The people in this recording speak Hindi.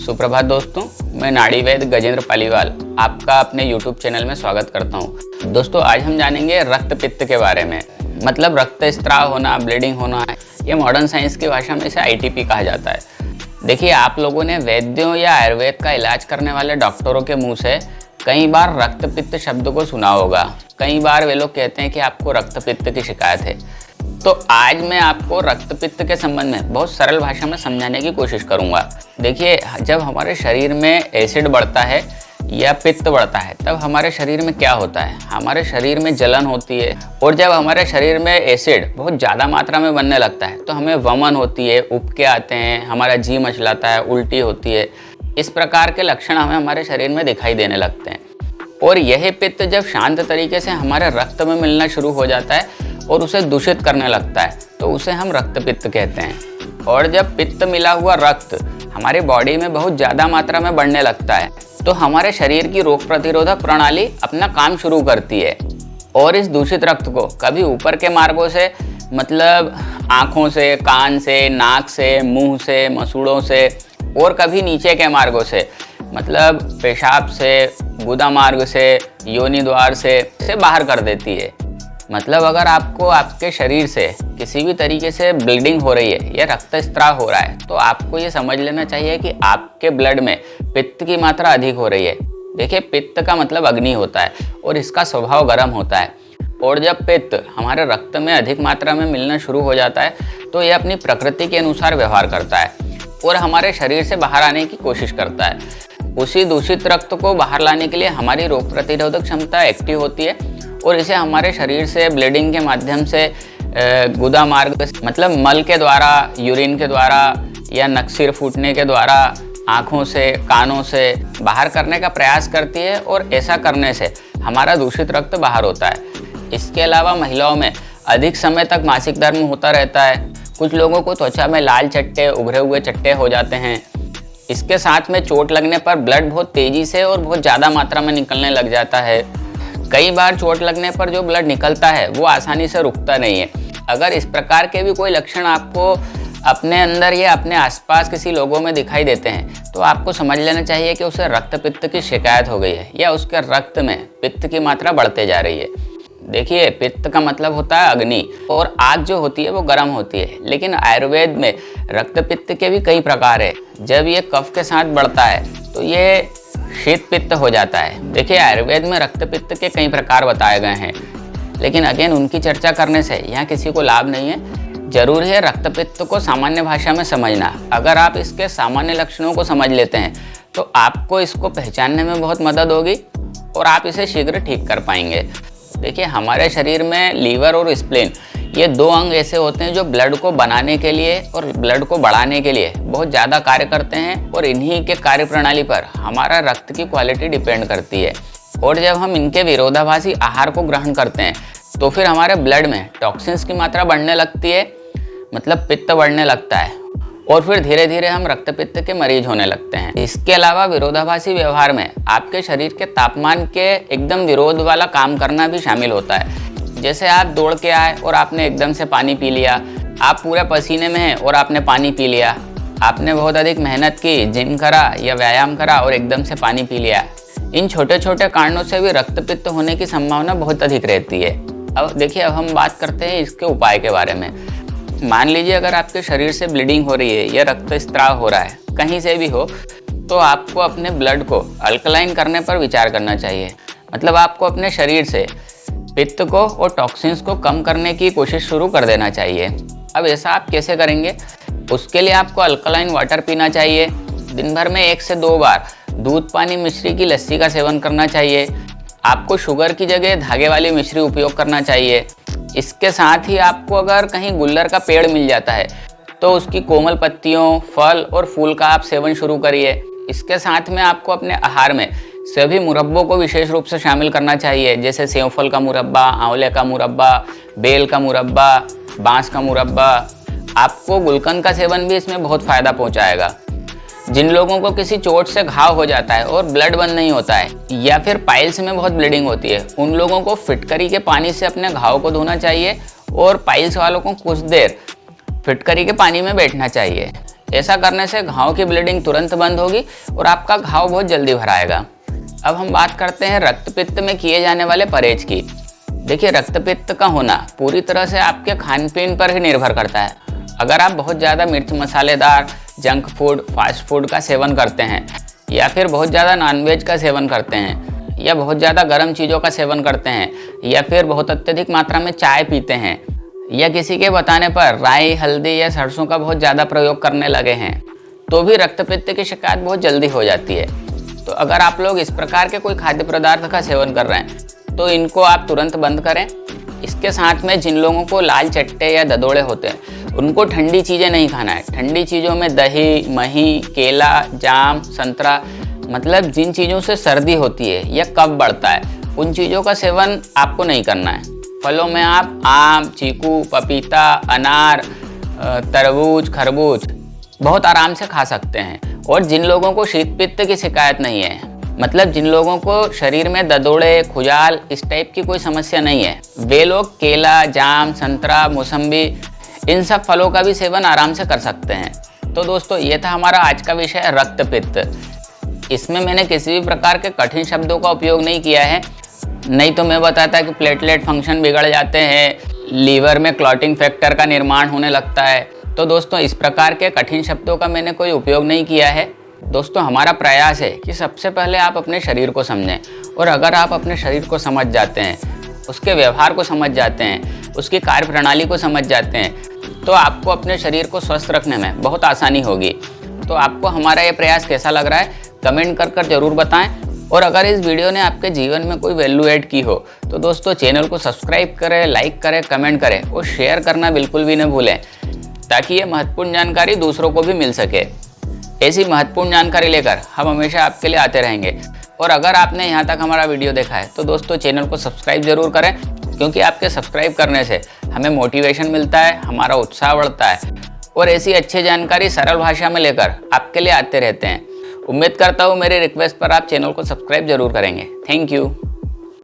सुप्रभात दोस्तों, मैं नाड़ी वैद्य गजेंद्र पालीवाल आपका अपने YouTube चैनल में स्वागत करता हूं। दोस्तों, आज हम जानेंगे रक्त पित्त के बारे में। मतलब रक्त स्त्राव होना, ब्लीडिंग होना, ये मॉडर्न साइंस की भाषा में इसे ITP कहा जाता है। देखिए, आप लोगों ने वैद्यों या आयुर्वेद का इलाज करने वाले डॉक्टरों के मुँह से कई बार रक्त पित्त शब्द को सुना होगा। कई बार वे लोग कहते हैं कि आपको रक्त पित्त की शिकायत है। तो आज मैं आपको रक्त पित्त के संबंध में बहुत सरल भाषा में समझाने की कोशिश करूंगा। देखिए, जब हमारे शरीर में एसिड बढ़ता है या पित्त बढ़ता है, तब हमारे शरीर में क्या होता है? हमारे शरीर में जलन होती है, और जब हमारे शरीर में एसिड बहुत ज़्यादा मात्रा में बनने लगता है तो हमें वमन होती है, उबके आते हैं, हमारा जी मचलाता है, उल्टी होती है। इस प्रकार के लक्षण हमें हमारे शरीर में दिखाई देने लगते हैं। और यह पित्त जब शांत तरीके से हमारे रक्त में मिलना शुरू हो जाता है और उसे दूषित करने लगता है, तो उसे हम रक्त पित्त कहते हैं। और जब पित्त मिला हुआ रक्त हमारी बॉडी में बहुत ज़्यादा मात्रा में बढ़ने लगता है, तो हमारे शरीर की रोग प्रतिरोधक प्रणाली अपना काम शुरू करती है और इस दूषित रक्त को कभी ऊपर के मार्गों से, मतलब आँखों से, कान से, नाक से, मुंह से, मसूड़ों से, और कभी नीचे के मार्गों से, मतलब पेशाब से, गुदा मार्ग से, योनि द्वार से बाहर कर देती है। मतलब अगर आपको आपके शरीर से किसी भी तरीके से ब्लीडिंग हो रही है या रक्त स्त्राव हो रहा है, तो आपको ये समझ लेना चाहिए कि आपके ब्लड में पित्त की मात्रा अधिक हो रही है। देखिए, पित्त का मतलब अग्नि होता है और इसका स्वभाव गर्म होता है। और जब पित्त हमारे रक्त में अधिक मात्रा में मिलना शुरू हो जाता है, तो यह अपनी प्रकृति के अनुसार व्यवहार करता है और हमारे शरीर से बाहर आने की कोशिश करता है। उसी दूषित रक्त को बाहर लाने के लिए हमारी रोग प्रतिरोधक क्षमता एक्टिव होती है और इसे हमारे शरीर से ब्लीडिंग के माध्यम से, गुदा मार्ग, मतलब मल के द्वारा, यूरिन के द्वारा या नक्सिर फूटने के द्वारा, आँखों से, कानों से बाहर करने का प्रयास करती है। और ऐसा करने से हमारा दूषित रक्त बाहर होता है। इसके अलावा महिलाओं में अधिक समय तक मासिक धर्म होता रहता है। कुछ लोगों को त्वचा में लाल चट्टे, उभरे हुए चट्टे हो जाते हैं। इसके साथ में चोट लगने पर ब्लड बहुत तेज़ी से और बहुत ज़्यादा मात्रा में निकलने लग जाता है। कई बार चोट लगने पर जो ब्लड निकलता है वो आसानी से रुकता नहीं है। अगर इस प्रकार के भी कोई लक्षण आपको अपने अंदर या अपने आसपास किसी लोगों में दिखाई देते हैं, तो आपको समझ लेना चाहिए कि उसे रक्त पित्त की शिकायत हो गई है या उसके रक्त में पित्त की मात्रा बढ़ते जा रही है। देखिए, पित्त का मतलब होता है अग्नि, और आग जो होती है वो गर्म होती है। लेकिन आयुर्वेद में रक्त पित्त के भी कई प्रकार है। जब ये कफ के साथ बढ़ता है तो ये शीत पित्त हो जाता है। देखिए, आयुर्वेद में रक्त पित्त के कई प्रकार बताए गए हैं, लेकिन अगेन उनकी चर्चा करने से यहाँ किसी को लाभ नहीं है। जरूरी है रक्त पित्त को सामान्य भाषा में समझना। अगर आप इसके सामान्य लक्षणों को समझ लेते हैं तो आपको इसको पहचानने में बहुत मदद होगी और आप इसे शीघ्र ठीक कर पाएंगे। देखिए, हमारे शरीर में लीवर और स्प्लीन, ये दो अंग ऐसे होते हैं जो ब्लड को बनाने के लिए और ब्लड को बढ़ाने के लिए बहुत ज़्यादा कार्य करते हैं, और इन्हीं के कार्य प्रणाली पर हमारा रक्त की क्वालिटी डिपेंड करती है। और जब हम इनके विरोधाभासी आहार को ग्रहण करते हैं तो फिर हमारे ब्लड में टॉक्सिन्स की मात्रा बढ़ने लगती है, मतलब पित्त बढ़ने लगता है, और फिर धीरे धीरे हम रक्त पित्त के मरीज होने लगते हैं। इसके अलावा विरोधाभासी व्यवहार में आपके शरीर के तापमान के एकदम विरोध वाला काम करना भी शामिल होता है। जैसे आप दौड़ के आए और आपने एकदम से पानी पी लिया, आप पूरे पसीने में हैं और आपने पानी पी लिया। आपने बहुत अधिक मेहनत की, जिम करा या व्यायाम करा और एकदम से पानी पी लिया। इन छोटे छोटे कारणों से भी रक्त पित्त होने की संभावना बहुत अधिक रहती है। अब देखिए, अब हम बात करते हैं इसके उपाय के बारे में। मान लीजिए, अगर आपके शरीर से ब्लीडिंग हो रही है या रक्त स्त्राव हो रहा है, कहीं से भी हो, तो आपको अपने ब्लड को अल्कलाइन करने पर विचार करना चाहिए। मतलब आपको अपने शरीर से पित्त को और टॉक्सिन्स को कम करने की कोशिश शुरू कर देना चाहिए। अब ऐसा आप कैसे करेंगे? उसके लिए आपको अल्कलाइन वाटर पीना चाहिए। दिन भर में 1 से 2 बार दूध, पानी, मिश्री की लस्सी का सेवन करना चाहिए। आपको शुगर की जगह धागे वाली मिश्री उपयोग करना चाहिए। इसके साथ ही आपको अगर कहीं गुल्लर का पेड़ मिल जाता है तो उसकी कोमल पत्तियों, फल और फूल का आप सेवन शुरू करिए। इसके साथ में आपको अपने आहार में सभी मुरब्बों को विशेष रूप से शामिल करना चाहिए, जैसे सेवफल का मुरब्बा, आंवले का मुरब्बा, बेल का मुरब्बा, बांस का मुरब्बा। आपको गुलकंद का सेवन भी इसमें बहुत फ़ायदा पहुंचाएगा। जिन लोगों को किसी चोट से घाव हो जाता है और ब्लड बंद नहीं होता है, या फिर पाइल्स में बहुत ब्लीडिंग होती है, उन लोगों को फिटकरी के पानी से अपने घाव को धोना चाहिए और पाइल्स वालों को कुछ देर फिटकरी के पानी में बैठना चाहिए। ऐसा करने से घाव की ब्लीडिंग तुरंत बंद होगी और आपका घाव बहुत जल्दी भराएगा। अब हम बात करते हैं रक्तपित्त में किए जाने वाले परहेज की। देखिए, रक्तपित्त का होना पूरी तरह से आपके खान पीन पर ही निर्भर करता है। अगर आप बहुत ज़्यादा मिर्च मसालेदार, जंक फूड, फास्ट फूड का सेवन करते हैं, या फिर बहुत ज़्यादा नॉनवेज का सेवन करते हैं, या बहुत ज़्यादा गर्म चीज़ों का सेवन करते हैं, या फिर बहुत अत्यधिक मात्रा में चाय पीते हैं, या किसी के बताने पर राई, हल्दी या सरसों का बहुत ज़्यादा प्रयोग करने लगे हैं, तो भी रक्तपित्त की शिकायत बहुत जल्दी हो जाती है। तो अगर आप लोग इस प्रकार के कोई खाद्य पदार्थ का सेवन कर रहे हैं तो इनको आप तुरंत बंद करें। इसके साथ में जिन लोगों को लाल चट्टे या ददोड़े होते हैं उनको ठंडी चीज़ें नहीं खाना है। ठंडी चीज़ों में दही, मही, केला, जाम, संतरा, मतलब जिन चीज़ों से सर्दी होती है या कफ बढ़ता है उन चीज़ों का सेवन आपको नहीं करना है। फलों में आप आम, चीकू, पपीता, अनार, तरबूज, खरबूज बहुत आराम से खा सकते हैं। और जिन लोगों को शीत पित्त की शिकायत नहीं है, मतलब जिन लोगों को शरीर में ददोड़े, खुजाल, इस टाइप की कोई समस्या नहीं है, वे लोग केला, जाम, संतरा, मौसम्बी, इन सब फलों का भी सेवन आराम से कर सकते हैं। तो दोस्तों, ये था हमारा आज का विषय रक्तपित्त। इसमें मैंने किसी भी प्रकार के कठिन शब्दों का उपयोग नहीं किया है, नहीं तो मैं बताता कि प्लेटलेट फंक्शन बिगड़ जाते हैं, लीवर में क्लॉटिंग फैक्टर का निर्माण होने लगता है। तो दोस्तों, इस प्रकार के कठिन शब्दों का मैंने कोई उपयोग नहीं किया है। दोस्तों, हमारा प्रयास है कि सबसे पहले आप अपने शरीर को समझें, और अगर आप अपने शरीर को समझ जाते हैं, उसके व्यवहार को समझ जाते हैं, उसकी कार्य प्रणाली को समझ जाते हैं, तो आपको अपने शरीर को स्वस्थ रखने में बहुत आसानी होगी। तो आपको हमारा ये प्रयास कैसा लग रहा है कमेंट कर ज़रूर बताएं। और अगर इस वीडियो ने आपके जीवन में कोई वैल्यू ऐड की हो तो दोस्तों चैनल को सब्सक्राइब करें, लाइक करें, कमेंट करें और शेयर करना बिल्कुल भी न भूलें, ताकि ये महत्वपूर्ण जानकारी दूसरों को भी मिल सके। ऐसी महत्वपूर्ण जानकारी लेकर हम हमेशा आपके लिए आते रहेंगे। और अगर आपने यहाँ तक हमारा वीडियो देखा है तो दोस्तों चैनल को सब्सक्राइब जरूर करें, क्योंकि आपके सब्सक्राइब करने से हमें मोटिवेशन मिलता है, हमारा उत्साह बढ़ता है और ऐसी अच्छी जानकारी सरल भाषा में लेकर आपके लिए आते रहते हैं। उम्मीद करता हूँ मेरी रिक्वेस्ट पर आप चैनल को सब्सक्राइब जरूर करेंगे। Thank you.